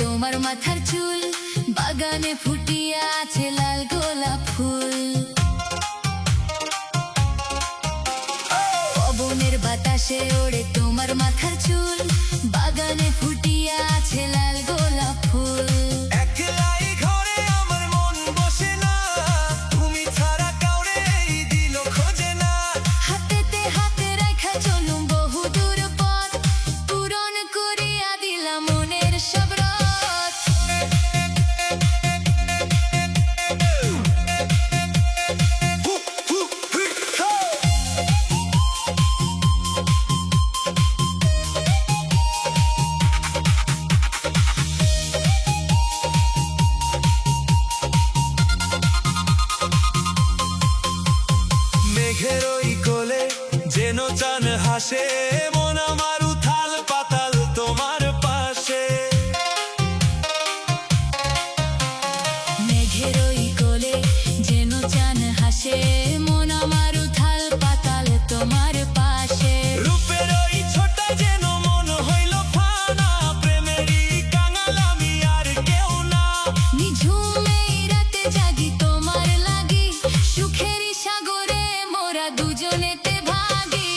তোমার মাথার চুল, বাগানে ফুটিয়ে আছে লাল গোলাপ ফুল। পবনের বাতাসে ওড়ে তোমার মাথার চুল, বাগানে ফুটিয়ে আছে লাল গোলাপ ফুল। একলাই ঘরে আমার মন বসে না, তুমি ছাড়া কাউরে এই দিল খোঁজে না। হাতেতে হাতে রেখা চলুম বহু দূর পথ, পূরণ করিয়া দিলাম মনের সব রথ। মেঘের ওই কোলে যেন চান হাসে, মন আমার উথাল পাতাল তোমার পাশে। মেঘের ওই কোলে যেন চান হাসে, মন আমার উথাল পাতাল তোমার পাশে। রূপের ওই ছোটা যেন মন হইল ফানা, প্রেমেরই কাঙাল আমি আর কেউ না। নিঝুম এই রাতে জাগি তোমার লাগি, সুখেরই সাগরে মোরা দুজনেতে ভাগি।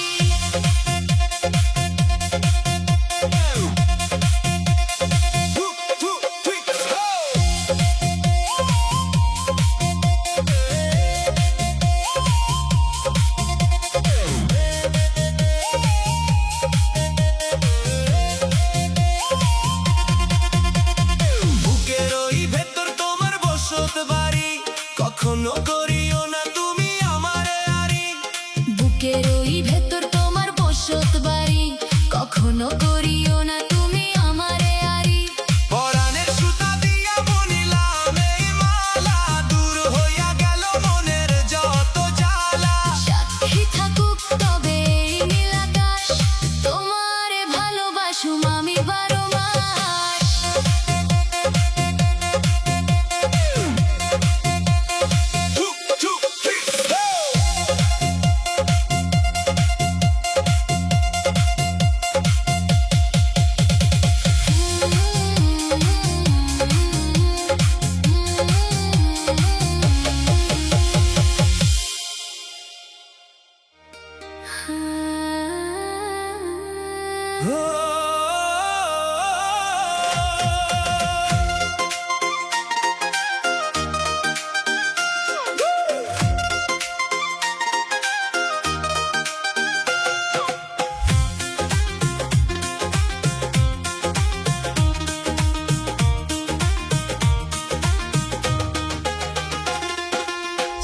বুকের ওই ভেতর তোমার বসত বাড়ি, কখনো করিও না তুমি আমারে আরি। বুকের ওই ভেতর তোমার বসত বাড়ি, কখনো করিও না তুমি আমারে আরি। পরাণের সুতা দিয়া বুনিলাম এই মালা, দূর হইয়া গেল মনের যত জ্বালা। সাক্ষী থাকুক তবে এই নীল আকাশ, তোমারে ভালোবাসুম আমি 12 মাস। ঠুক, ঠুক, ঠিক, হো!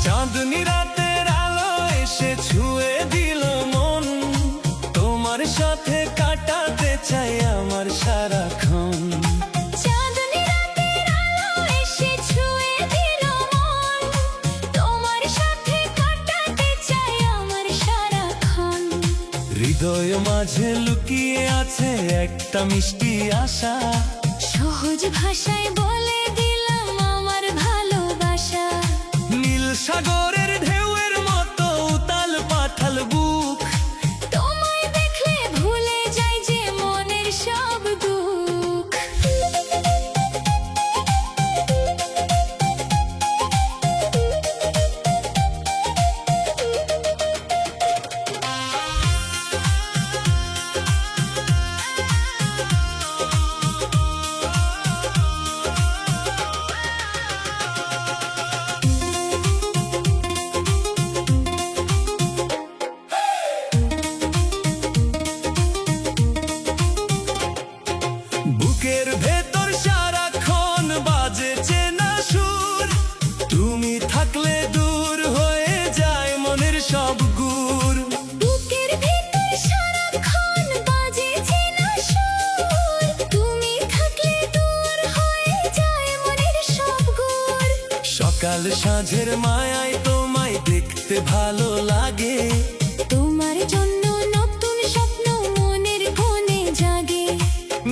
চাঁদনি রাতের আলো এসে ছুঁয়ে দিল মন, তোমার সাথে কাটাতে চাই আমার সারাক্ষণ। চাঁদনি রাতের আলো এসে ছুঁয়ে দিল মন, তোমার সাথে কাটাতে চাই আমার সারাক্ষণ। হৃদয় মাঝে লুকিয়ে আছে একটা মিষ্টি আশা, সহজ ভাষায় বলে দিলাম আমার ভালোবাসা। নীল সাগরের ঢেউয়ের মতো উতাল পাথাল বুক, তোমায় দেখলে ভুলে যাই যে মনের সব দুঃখ। বুকের ভেতর সারাক্ষণ বাজে চেনা সুর, তুমি থাকলে দূর হয়ে যায় মনের সব গুর। বুকের ভেতর সারাক্ষণ বাজে চেনা সুর, তুমি থাকলে দূর হয়ে যায় মনের সব গুর। সকাল সাঁঝের মায়ায় তোমায় দেখতে ভালো লাগে, তোমার জন্য নতুন স্বপ্ন মনের কোণে জাগে।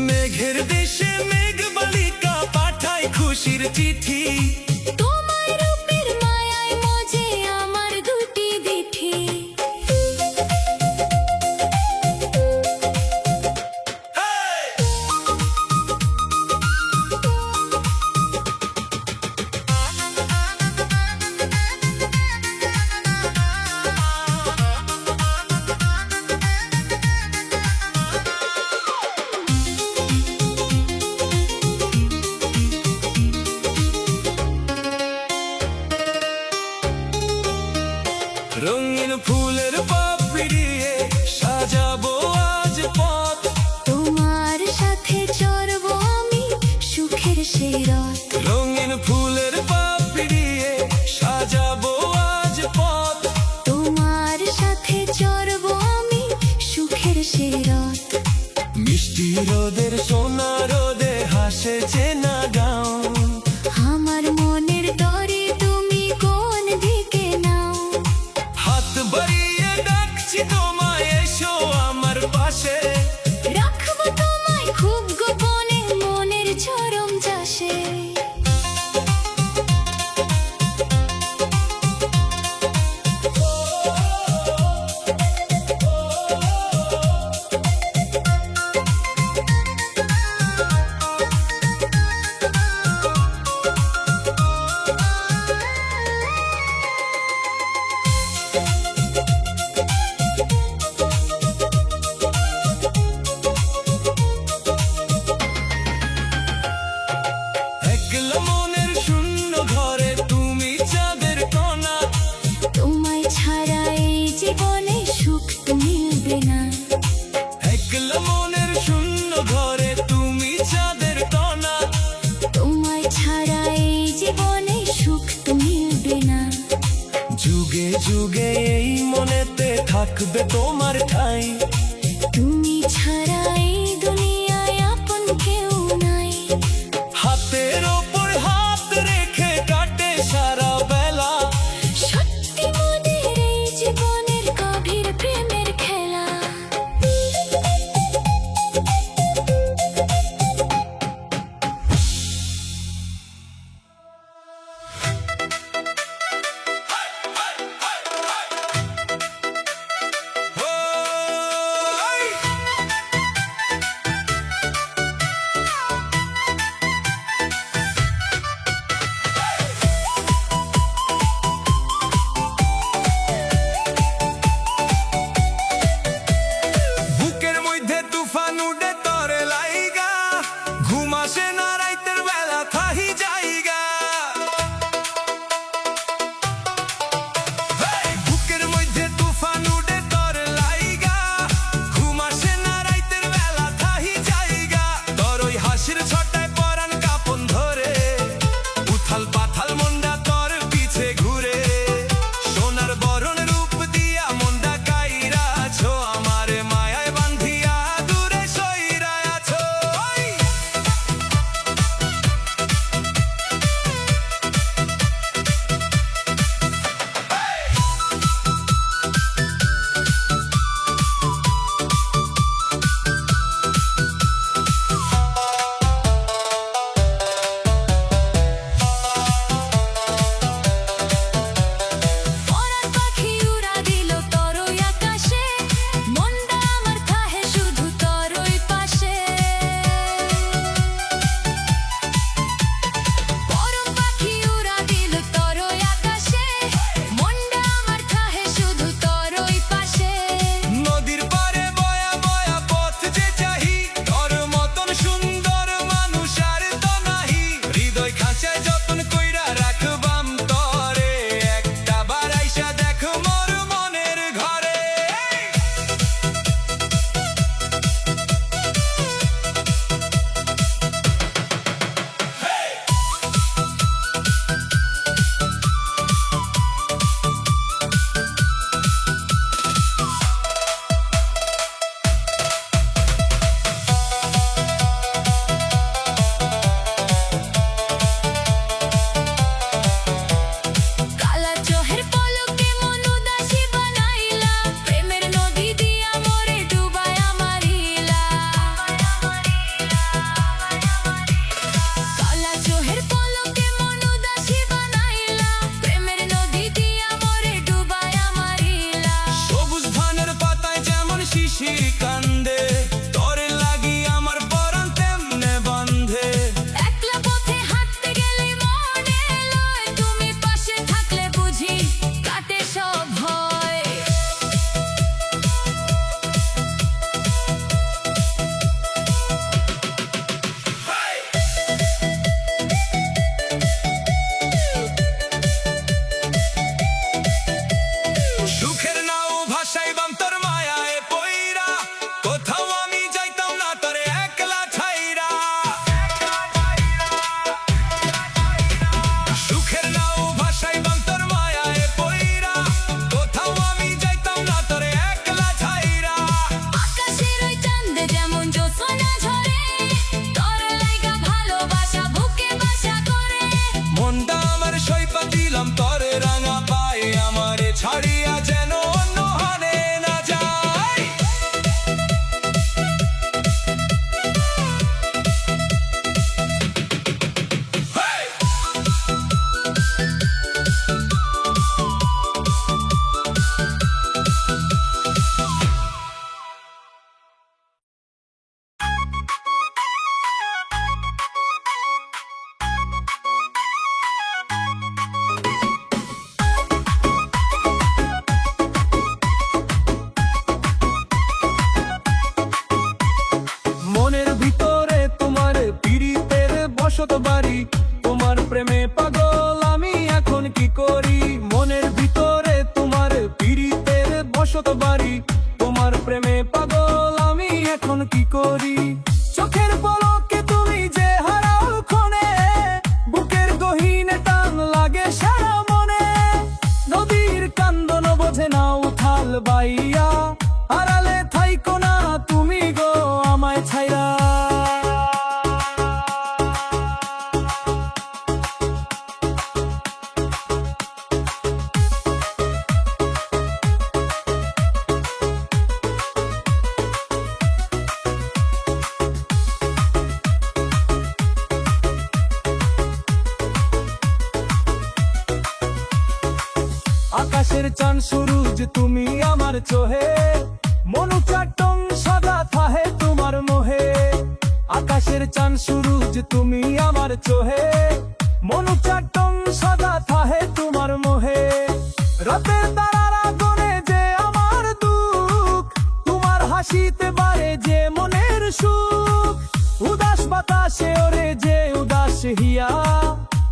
মেঘের দেশে মেঘ বালিকা পাঠায় খুশির চিঠি, তোমার রূপের মায়ায় মজে আমার দুটি দিঠি। Hey! রথ রঙিন ফুলের পাপড়িয়ে সাজাবো আজ পথ তোমার সাথে চড়বো আমি সুখের সে রথ মিষ্টি রোদের সোনা রোদে হাসে চেনা গাও আমার মনের তরে তুমি কোন দিকে নাও হাত বাড়িয়ে ডাকছি তোমায় এসো আমার পাশে রাখবো তোমায় খুব গোপনে মনের চরম চাষে একলা মনের শূন্য ঘরে তুমি চাঁদের কণা তোমায় ছাড়া এই জীবনে সুখ তো মিলবে না একলা মনের শূন্য ঘরে তুমি চাঁদের কণা তোমায় ছাড়া এই জীবনে সুখ তো মিলবে না যুগে যুগে এই মনেতে থাকবে তোমার ঠাঁই তুমি ছাড়া এই দুনিয়ায় আপন কেউ নাই হাতের ওপর হাত রেখে কাটে সারা বেলা সত্যি মনের এই জীবনের গভীর প্রেমের খেলা ওই! তোমার প্রেমে পাগল আমি এখন কি করি, মনের ভিতরে তোমার পীড়িতের বসত বাড়ি। তোমার প্রেমে পাগল আমি এখন কি করি, চোখের পলকে তুমি যে হারাও ক্ষণে, বুকের গহীনে টান লাগে সারা মনে। নদীর কান্দন বোঝে না উথাল বাইয়া, আড়ালে থাইকো না তুমি গো আমায় ছাইরা। আকাশের চান সূরজ তুমি আমার চোহে, মনু চাটং সদা থাহে তোমার মোহে। আকাশের চান সূরজ তুমি আমার চোহে, মনু চাটং সদা থাহে তোমার মোহে। রাতের তারারা গনে যে আমার দুঃখ, তোমার হাসিতে বাড়ে যে মনের সুখ। উদাস বাতাসে ওরে যে উদাস হিয়া,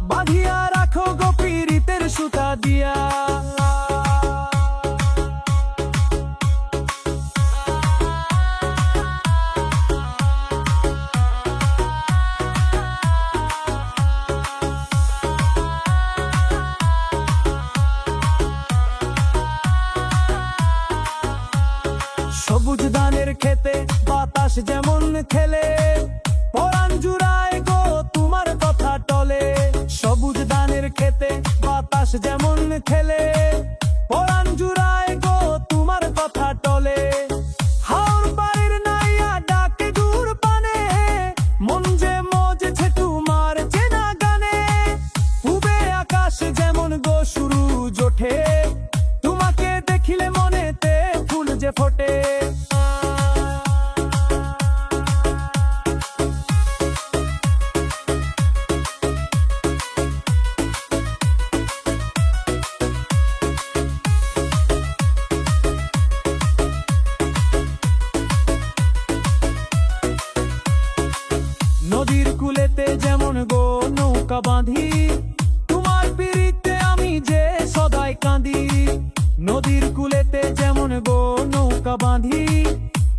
বাঁধিয়া রাখো গো পীড়িতের সুতা দিয়া। সবুজ ধানের খেতে বাতাস যেমন খেলে, পরাণ জুড়ায় গো তোমার কথা টলে। সবুজ ধানের খেতে বাতাস যেমন খেলে, পরাণ জুড়ায় গো তোমার কথা টলে। হাওর বাড়ির নাইয়া ডাকে দূর পানে, মন যে মজেছে তোমার চেনা গানে। পূবে আকাশ যেমন গো সূরজ ওঠে, তোমাকে দেখিলে মনেতে ফুল যে ফোটে। নদীর কূলেতে যেমন গো নৌকা বাঁধি, তোমার পীড়িতে আমি যে সদাই কাঁদি। নদীর কূলেতে যেমন গো নৌকা বাঁধি,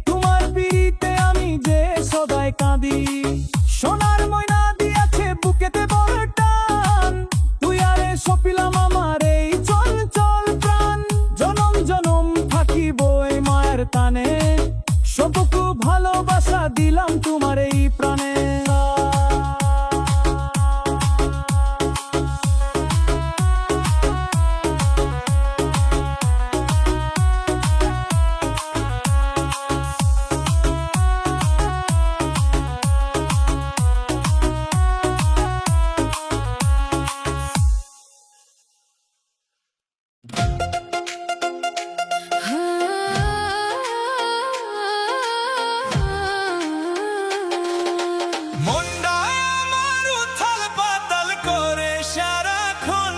তোমার পীড়িতে আমি যে সদাই কাঁদি। সোনার ময়না দিয়াছে বুকেতে বড় টান, তুই আরে সপিলাম আমার এই চল চল প্রাণ। জনম জনম থাকিব এই মায়ের টানে, সবকু ভালোবাসা দিলাম তোমার এই প্রাণে। মনটা আমার উথাল পাতাল করে সারাক্ষণ,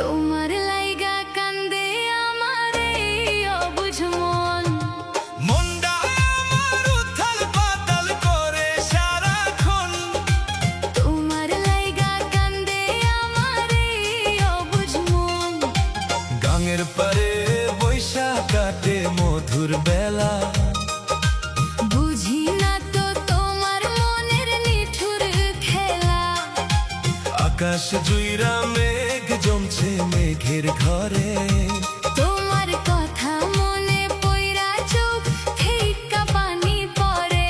তোমার লাইগা কান্দে আমার এই অবুঝ মন। মনটা আমার উথাল পাতাল করে সারাক্ষণ। তোমার লাইগা কান্দে আমার এই অবুঝ মন। গাঙের পারে বৈশা কাটে মধুর বেলা, বুঝি না তো তোমার মনের নিঠুর খেলা। আকাশ জুইরা মেঘ জমছে মেঘের ঘরে। তোমার কথা মনে পইরা চোখ থেইকা পানি পড়ে।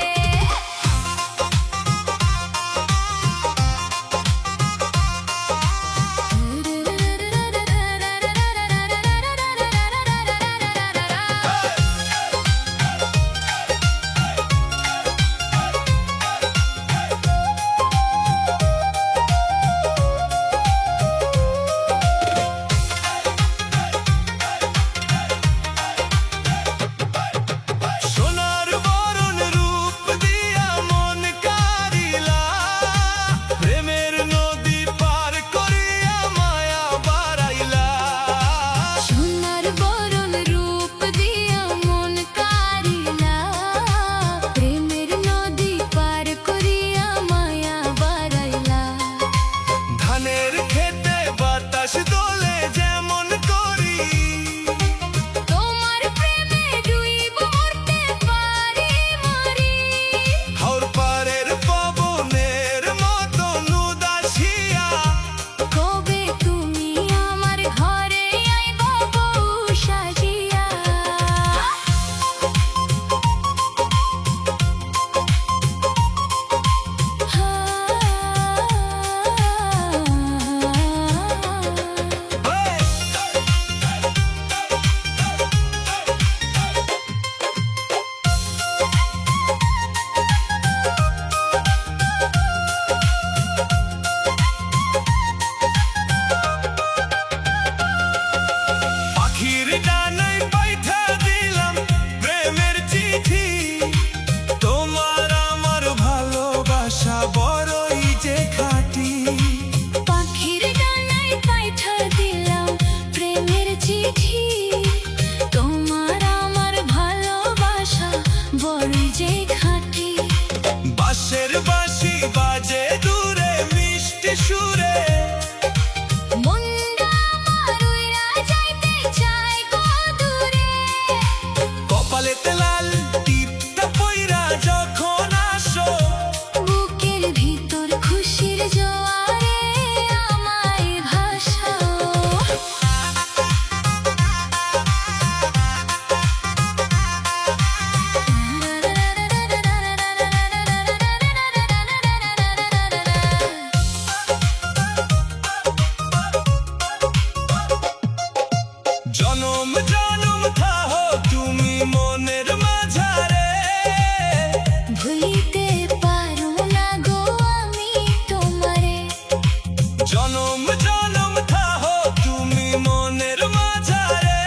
জনম জনম থাহো তুমি মনের মাঝারে,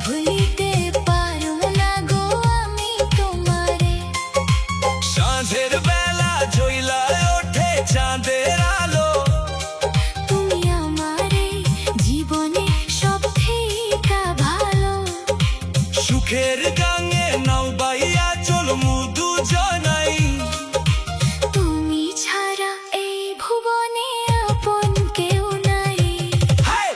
ভুলিতে পারো না গো আমি তোমারে। সাঁঝের বেলা জ্বলা ওঠে চাঁদের আলো, তুমি আমারে জীবনে সব থেকে ভালো। সুখের গাঙে নাও বাইয়া চল মুদু জনাই, তুমি ছাড়া এই ভুবনে আপন কেউ নাই। হাই!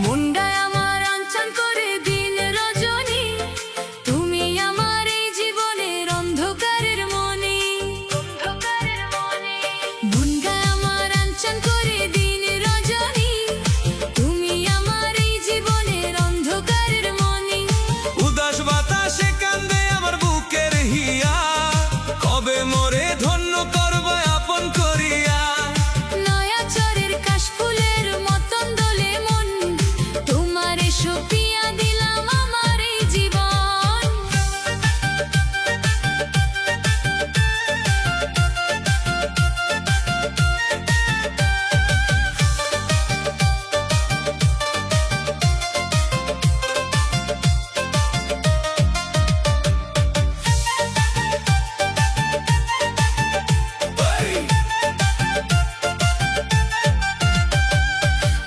মুন্ডায় আমার আঞ্চল করে দিন রজনী, তুমি আমার এই জীবনের অন্ধকারের মনি। মুন্ডায় আমার আঞ্চল করে দিন রজনী, তুমি আমার এই জীবনের অন্ধকারের মনি। উদাস বাতাসে কান্দে আমার বুকের হিয়া, কবে মোরে ধন্য করবে আপন করিয়া। নয়া চরের কাশফুলের মতন দোলে মন, তোমারে সপিয়া দিলাম আমার এই জীবন।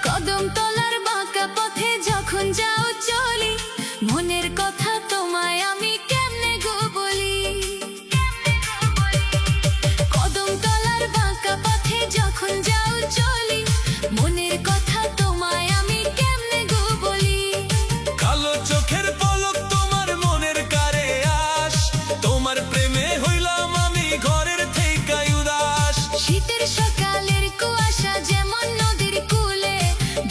কদম তলার বাঁকা পথে যখন যাও চলি, মনের কথা তোমায় আমি কেমনে গো বলি। কদম তলার বাঁকা পথে যখন যাও চলি, মনের কথা তোমায় আমি কেমনে গো বলি। কালো চোখের পলক তোমার মনের কারে আস, তোমার প্রেমে হইলাম আমি ঘরের থেইকাই উদাস। শীতের সকালের কুয়াশা যেমন নদীর কূলে,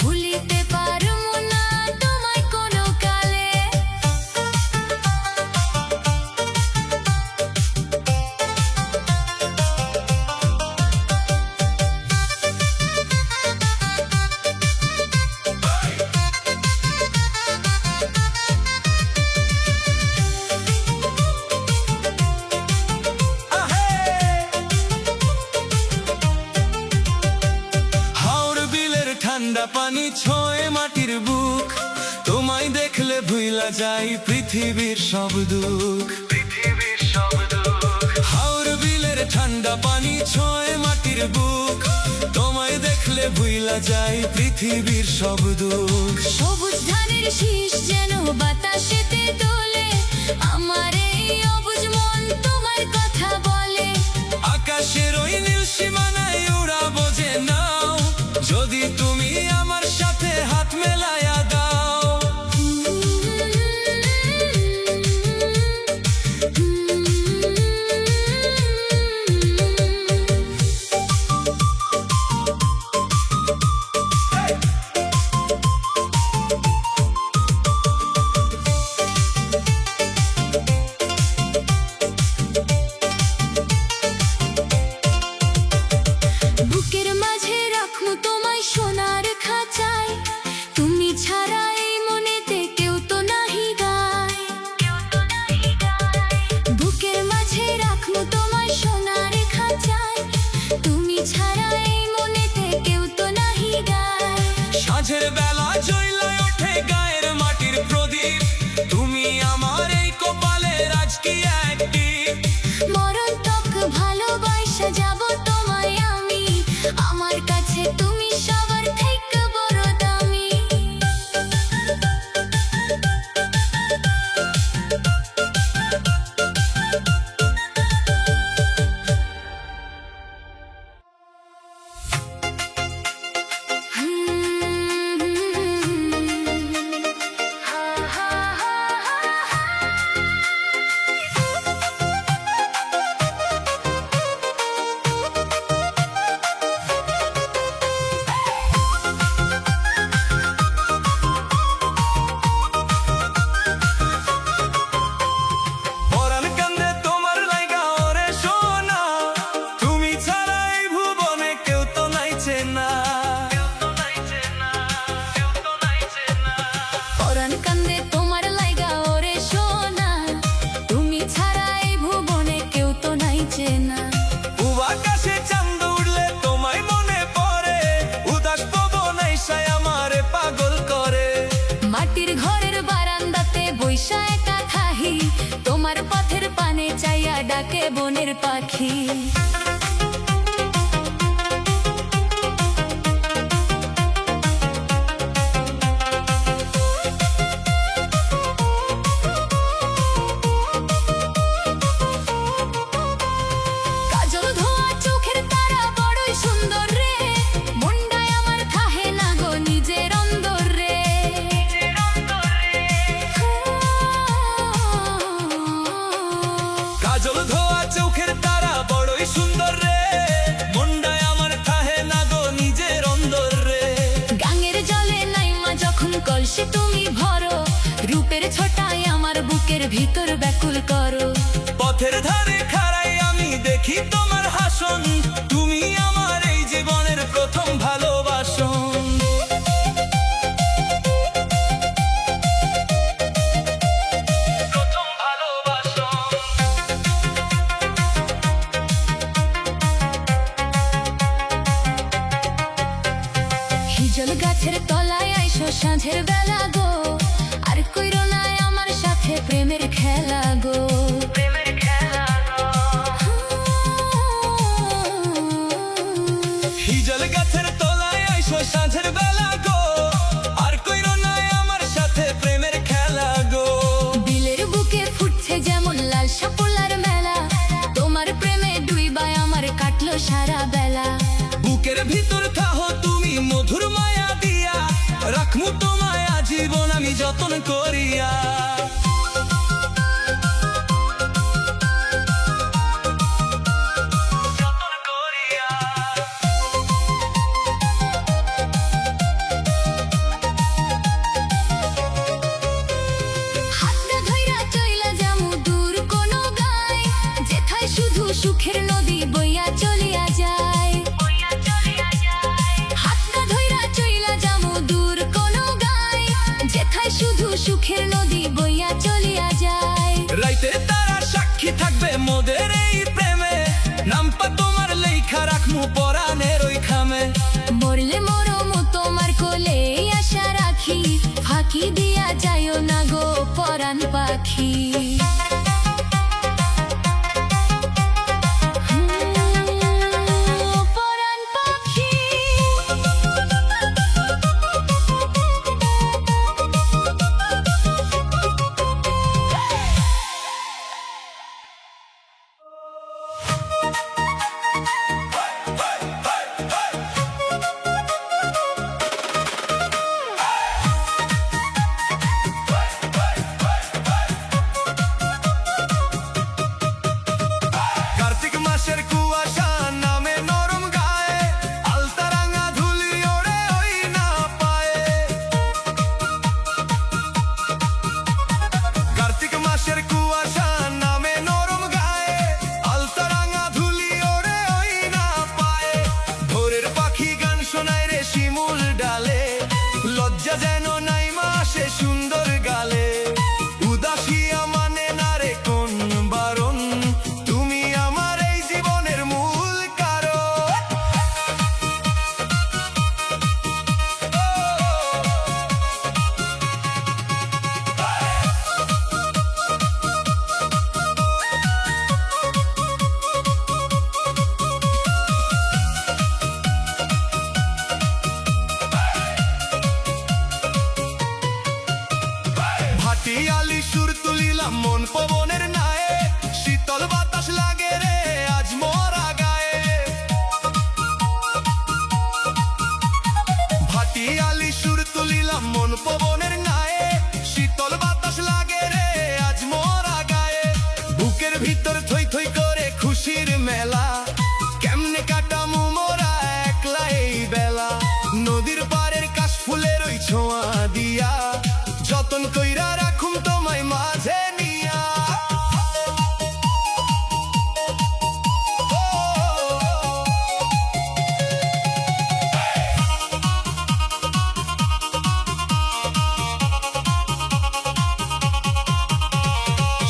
ভুলিতে পারবো না তোমায় কোনো কালে। হাওর বিলের ঠান্ডা পানি ছোঁয়ে মাটির বুক, তোমায় দেখলে ভুইলা যাই পৃথিবীর সব দুঃখ। হাওর বিলের ঠান্ডা পানি ছোঁয়ে মাটির বুক, তোমায় দেখলে ভুইলা যাই পৃথিবীর সব দুঃখ। সবুজ ধানের শীষ যেন বাতাসেতে দোলে, আমার এই অবুঝ মন তোমার কথা বলে। আকাশের ওই নীল সীমানায় উড়াবো যে নাও, যদি তুমি আমার সাথে হাত মেলায়া দাও। ডাকে বনের পাখি। কাজল ধোয়া চোখের তারা বড়ই সুন্দর রে, মনটায় আমার থাহে না গো নিজের অন্দর রে। কাজল ধোয়া চোখের তারা বড়ই সুন্দর রে, মনটায় আমার থাহে না গো নিজের অন্দর রে। গাঙের জলে নাইমা যখন কলসি তুমি ভরো, রূপের ছটায় আমার বুকের ভিতর ব্যাকুল করো। পথের ধারে খাড়াই আমি দেখি তোমার হাসন, তুমি আমার এই জীবনের প্রথম ভালোবাসন। প্রথম ভালোবাসন। হিজল গাছের তলায় আইসো সাঁঝের বেলা গো, আর কইরো না আমার সাথে প্রেমের খেলা গো। হিজল গাছের তলায় আইসো সাঁঝের বেলা গো, আর কইরো না আমার সাথে প্রেমের খেলা গো। দিলের বুকে ফুটছে যেমন লাল সাপলার মেলা, তোমার প্রেমে ডুইবায় আমার কাটলো সারা বেলা। বুকের ভিতর থাহো তুমি মধুর মায়া দিয়া, রাখমু তোমায় আজীবন আমি যতন করিয়া। যতন করিয়া। হাতটা ধইরা চইলা যামু দূর কোনো গায়, যেথায় শুধু সুখের নদী বইয়া চলিয়া যায়। হাতটা ধইরা চইলা যামু দূর কোনো গায়, যেথায় শুধু সুখের নদী বইয়া চলিয়া যায়। রাইতে তারা সাক্ষী থাকবে মোদের এই প্রেমে, নামপা তোমার লেখা রাখমু পরাণের ওই খামে। মরলে মরমু তোমার কোলে আশা রাখি, ফাঁকি দিয়া যাইও না গো পরাণ পাখি। পরাণ পাখি। কার্তিক মাসের কুয়াশা নামে নরম গায়ে, আলতা রাঙা ধুলি ওড়ে ওই না পায়ে। কার্তিক মাসের কুয়াশা নামে নরম গায়ে, আলতা রাঙা ধুলি ওড়ে ওই না পায়ে। ভোরের পাখি গান শোনায় রে শিমুল ডালে, লজ্জা যেন নাইমা আসে সুন্দর গালে। উদাসিয়া মানে না রে কোন বারণ, তুমি আমার এই জীবনের মূল কারণ। ভাটিয়ালি সুর তুলিলাম মন পবনের নায়ে, শীতল বাতাস লাগে রে আজ মোরা গায়ে। ভাটিয়ালি সুর তুলিলাম মন পবনের নায়ে, শীতল বাতাস লাগে রে আজ মোরা গায়ে। বুকের ভিতর থই থই করে খুশির মেলা, কেমনে কাটামু মোরা একলা এই বেলা। নদীর পাড়ের কাশ ফুলের ওই ছোঁয়া দিয়া, যতন কইরা রাখুম তোমায় মাঝে নিয়া।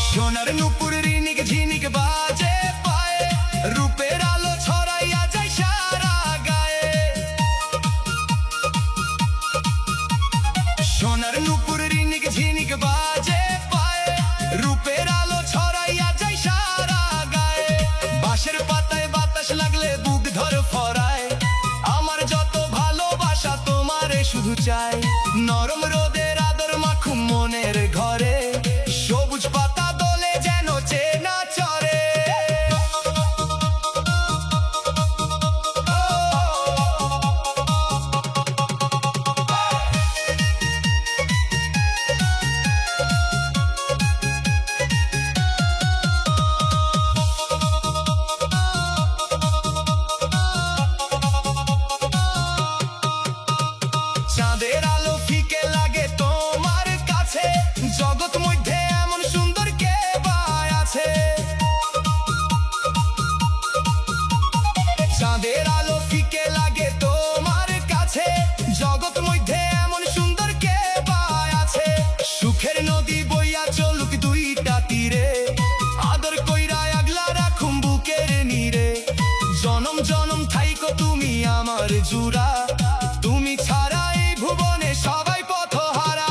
সোনার নুপুর রিনিক ঝিনিক জুড়া তুমি ছাড়া এই ভুবনে সবাই পথহারা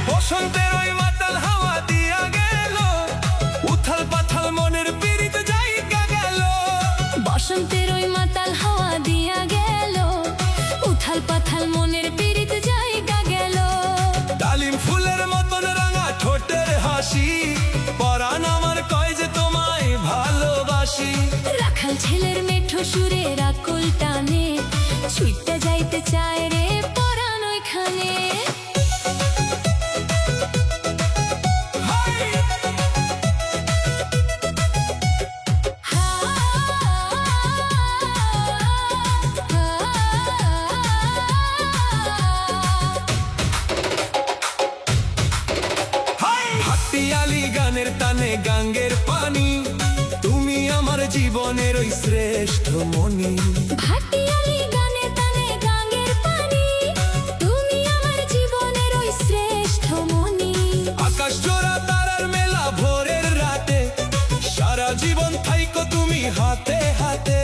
বসন্তের ওই মাতাল হাওয়া দিয়া গেল উথাল পাথাল মনের পীড়িত জায়গা গেল বসন্তের ওই মাতাল হাওয়া দিয়া গেল উথাল পাথাল মনের পীড়িত জায়গা গেল ডালিম ফুলের মতন রাঙা ঠোঁটের হাসি পরাণ আমার কয় যে তোমায় ভালোবাসি রাখাল ছেলের মেঠো সুরে রাকুল টানে ছুটতে যাইতে চায় রে পরাণ ওইখানে হাতিয়ালি গানের টানে গাঙ্গের পানি তুমি আমার জীবনের ওই শ্রেষ্ঠ মনি ভাটিয়ালি গানে তানে গাঙ্গের পানি তুমি আমার জীবনের ওই শ্রেষ্ঠ মনি আকাশ জোড়া তারার মেলা ভোরের রাতে সারা জীবন থাইকো তুমি হাতে হাতে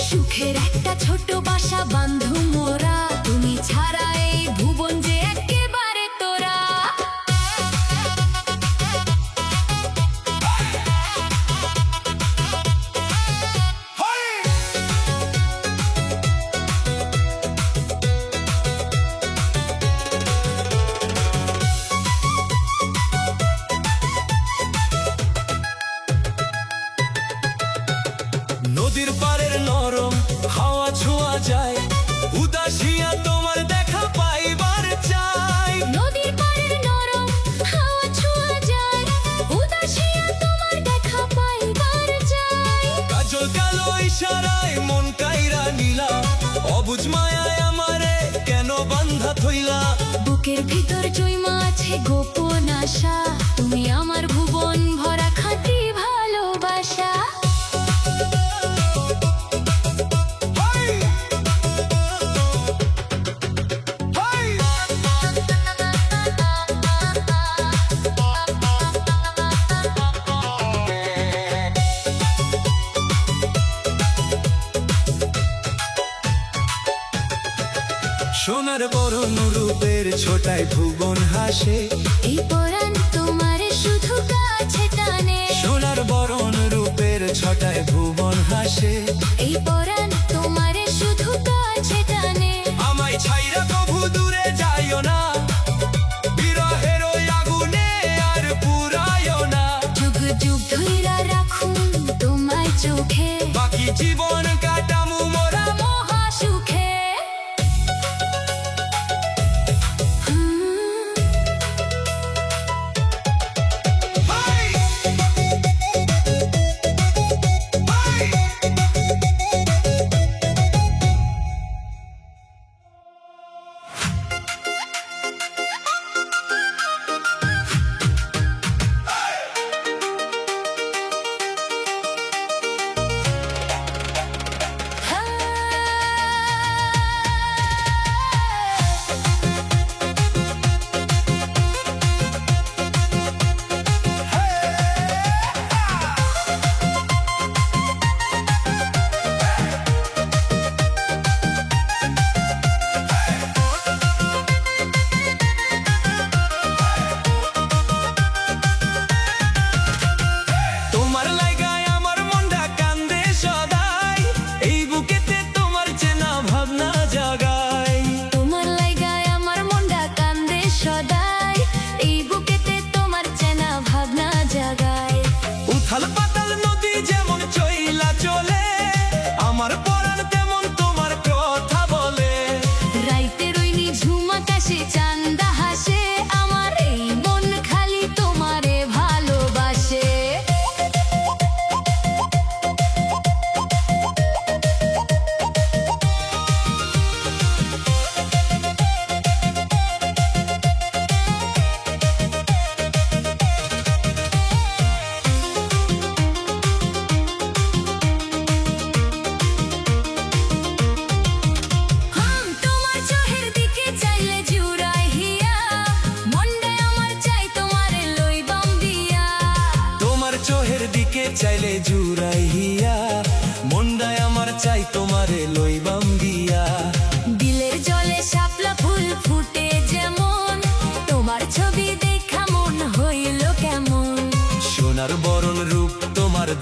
সুখের একটা ছোট বাসা বান্ধু মোরা তুমি ছাড়া এই ভুবন যে একেবারে তোরা নদীর পাড়ের নরম হাওয়া ছোঁয়া যায় উদাসিয়া তোমার দেখা পাইবার চাই নদীর পাড়ের নরম হাওয়া ছোঁয়া যায় উদাসিয়া তোমার দেখা পাইবার যায় কাজল কালো ইশারায় মন কাইরা নিলা অবুঝ মায়ায় আমারে কেন বান্ধা থইলা বুকের ভিতর জৈমা আছে গোপন আশা তুমি আমার ভুবন ভরা খাঁটি ভালোবাসা সোনার বরণ রূপের ছোটায় ভুবন হাসে এই পরাণ তোমার শুধু কাছে টানে সোনার বরণ রূপের ছটায় ভুবন হাসে এই পরাণ তোমার শুধু কাছে টানে আমায় ছাইরা কভু দূরে যাইও না বিরহের ওই আগুনে আর পুরাইও না যুগ যুগ ধইরা রাখুন তোমায় চোখে বাকি জীবন কাটামু মোরা মহা সুখে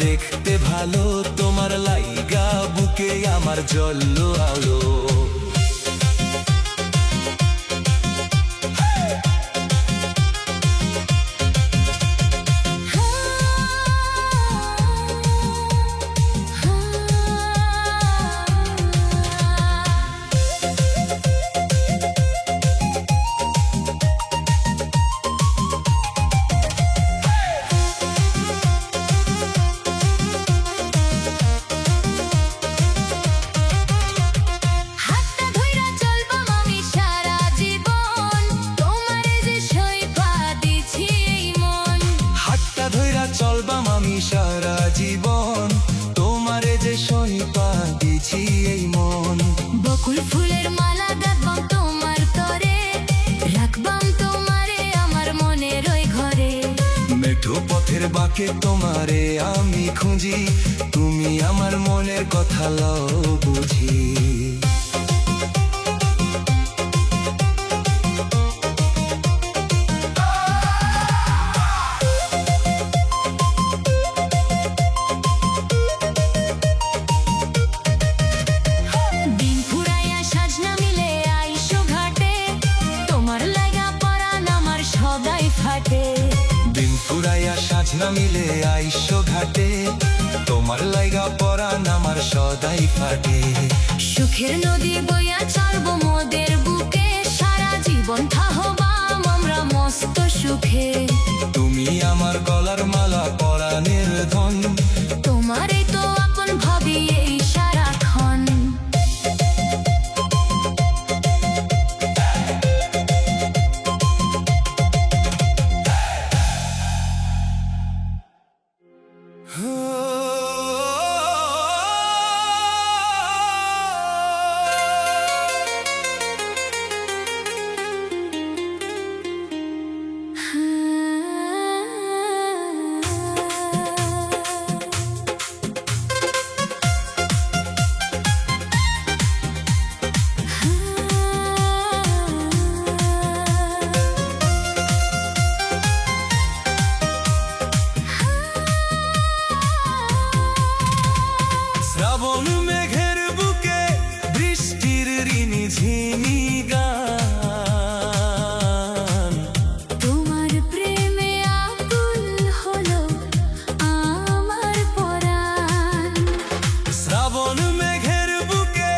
দেখতে ভালো, তোমার লাইগা বুকে আমার জল্লো আলো। হাতটা ধইরা চলবাম আমি সারা জীবন, তোমারে যে সইপা দিছি এই মন। হাতটা ধইরা চলবাম আমি সারা জীবন, তোমারে যে সইপা দিছি এই মন। বকুল ফুলের মালা গাঁথবাম তোমার তরে, রাখবাম তোমারে আমার মনের ওই ঘরে। মেঠো পথের বাঁকে তোমারে আমি খুঁজি, তুমি আমার মনের কথা লও বুঝি। দিন ফুরাইয়া সাজনা মিলে আইসো ঘাটে, তোমার লাগা পরাণ আমার সদাই ফাটে। দিন ফুরাইয়া সাজনা মিলে আইসো ঘাটে, তোমার লাইগা পরাণ আমার সদাই ফাটে। সুখের নদী বইয়া চলবো মোদের বুকে, সারা জীবন থাহবাম আমরা মস্ত সুখে। তুমি আমার গলার মালা পরাণের ধন, তোমারই তো আপন ভাবি এই সারাক্ষণ। শ্রাবণ মেঘের বুকে বৃষ্টির ঋণী ঝিনি গান। তোমার প্রেমে আকুল হলো আমার পরাণ। শ্রাবণ মেঘের বুকে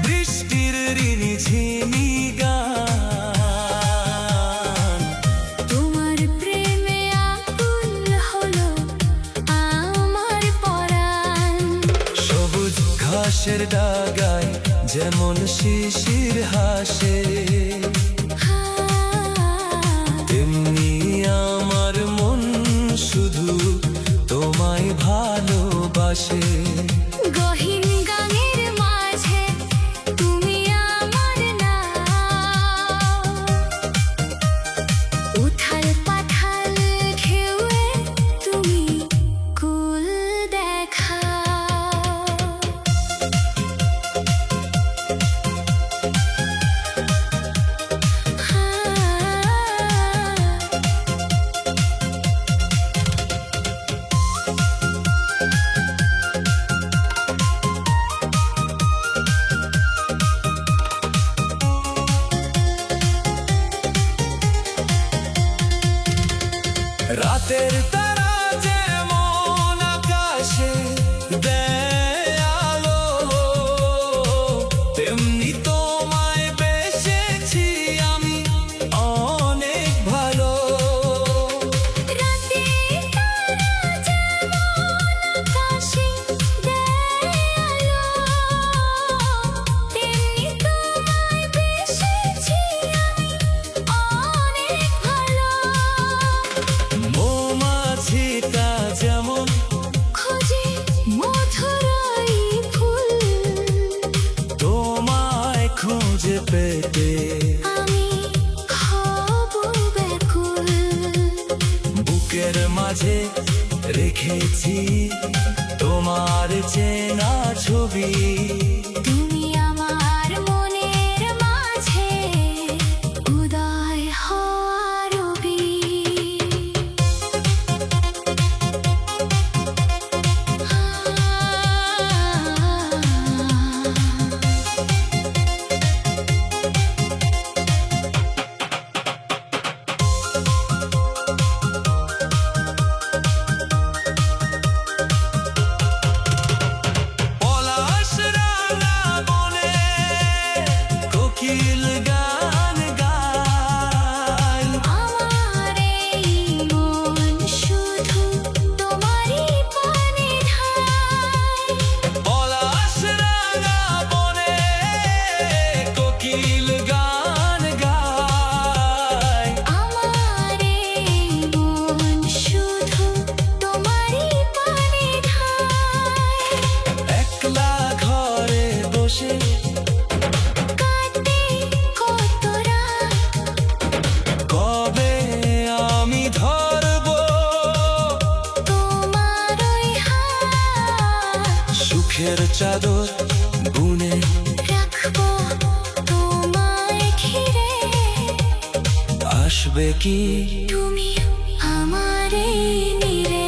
বৃষ্টির ঋণী ঝিনি গান। তোমার প্রেমে আকুল হলো আমার পরাণ। সবুজ ঘাসের ডাগায় যেমন শিশির হাসে, তেমনি আমার মন শুধু তোমায় ভালোবাসে। গহীন গানের মাঝে তুমি আমার নাও, উথাল পাথাল ঢেউয়ে তুমি কুল দেখাও। রাতের তারা যেমন আকাশে দেয় আলো, তেমনি তোমায় বেসেছি আমি অনেক ভালো। রাতে তারা যেমন আকাশে দেয় আলো, তেমনি তোমায় বেসেছি আমি অনেক ভালো। মৌমাছিটা যেমন খোঁজে মধুর এই ফুল, তোমায় খুঁজে পেতে আমি হব ব্যাকুল। বুকের মাঝে রেখেছি তোমার চেনা ছবি। তুমি আমার মনের মাঝে উদয় হওয়া রবি। সুখের চাদর বুনে রাখবো তোমায় ঘিরে। আসবে কি তুমি আমারে নিরে।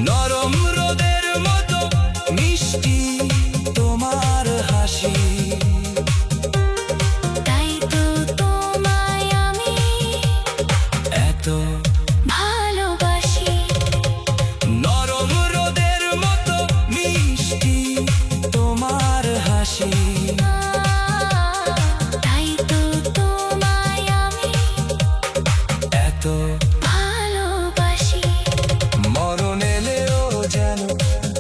নরম রোদের মতো মিষ্টি তোমার হাসি, তাই তো তোমায় আমি এত ভালোবাসি। নরম রোদের মতো মিষ্টি তোমার হাসি, তাই তো তোমায় আমি এত ভালোবাসি। মরণ এলেও যেন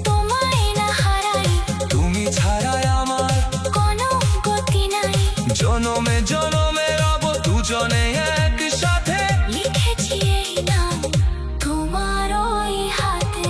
তোমায় না হারাই, তুমি ছাড়াই আমার কোনো গতি নাই। জনমে জনমে রব দুজনে একসাথে। লিখেছি এই নাম তোমার ওই হাতে।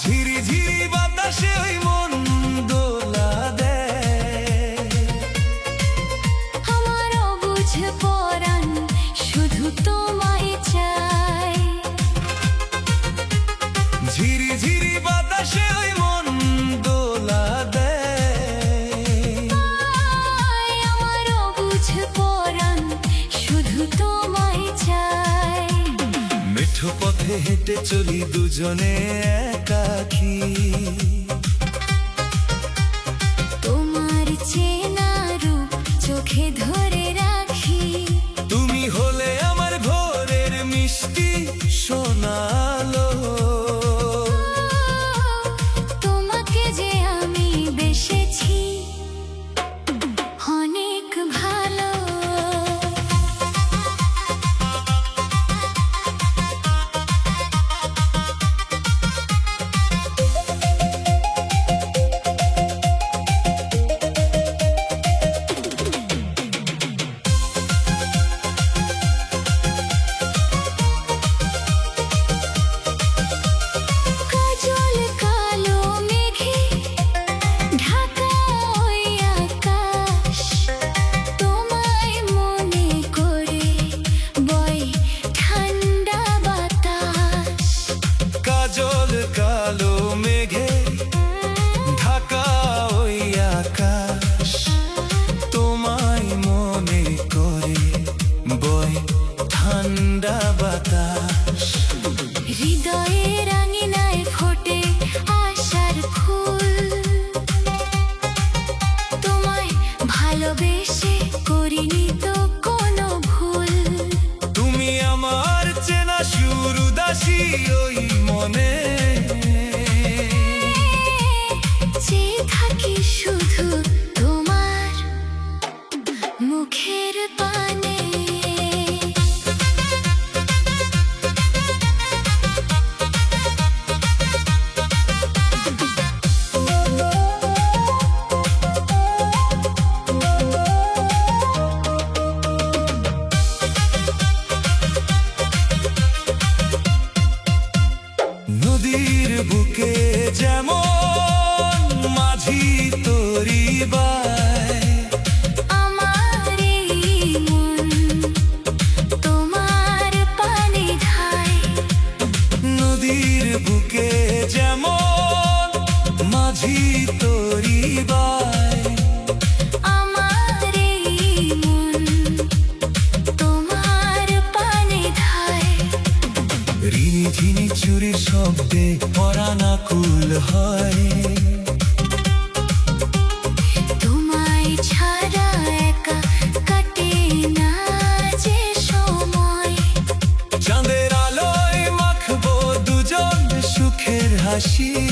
ঝিরি ঝিরি বাতাসে ওই মন দোলা দেয়, আমার অবুঝ পরাণ শুধু তোমায় চাই। ঝিরি ঝিরি বাতাসে ওই মন দোলা দেয়, আমার অবুঝ পরাণ শুধু তোমায় চাই। মিঠো পথে হেঁটে চলি দুজনে একাকী, তোমার চেনা রূপ চোখে ধরে রাখি। তুমি হলে আমার ভোরের মিষ্টি শোনালো। তোমাকে যে আমি বেসেছি অনেক ভালো। কাজল কালো মেঘে ঢাকা ওই আকাশ, তোমায় মনে করে বয় ঠান্ডা বাতাস। কাজল কালো মেঘে ঢাকা ওই আকাশ, তোমায় মনে করে বয় ঠান্ডা বাতাস। হৃদয়ের আঙিনায় ফোটে আশার ফুল, তোমায় ভালোবেসে করিনি তো কোনো ভুল। তুমি আমার চেনা সুর উদাসী ওই মনে, চেয়ে থাকি শুধু তোমার মুখের পানে। নদীর বুকে যেমন মাঝি তরি বায়, আমার এই মন তোমার পানে ধায়। নদীর বুকে যেমন মাঝি তরি বায়, আমার এই মন তোমার পানে ধায়। রিনি ঝিনি চুরির শব্দে পরাণ আকুল হয়, তোমায় ছাড়া একা কাটে না যে সময়। হাসি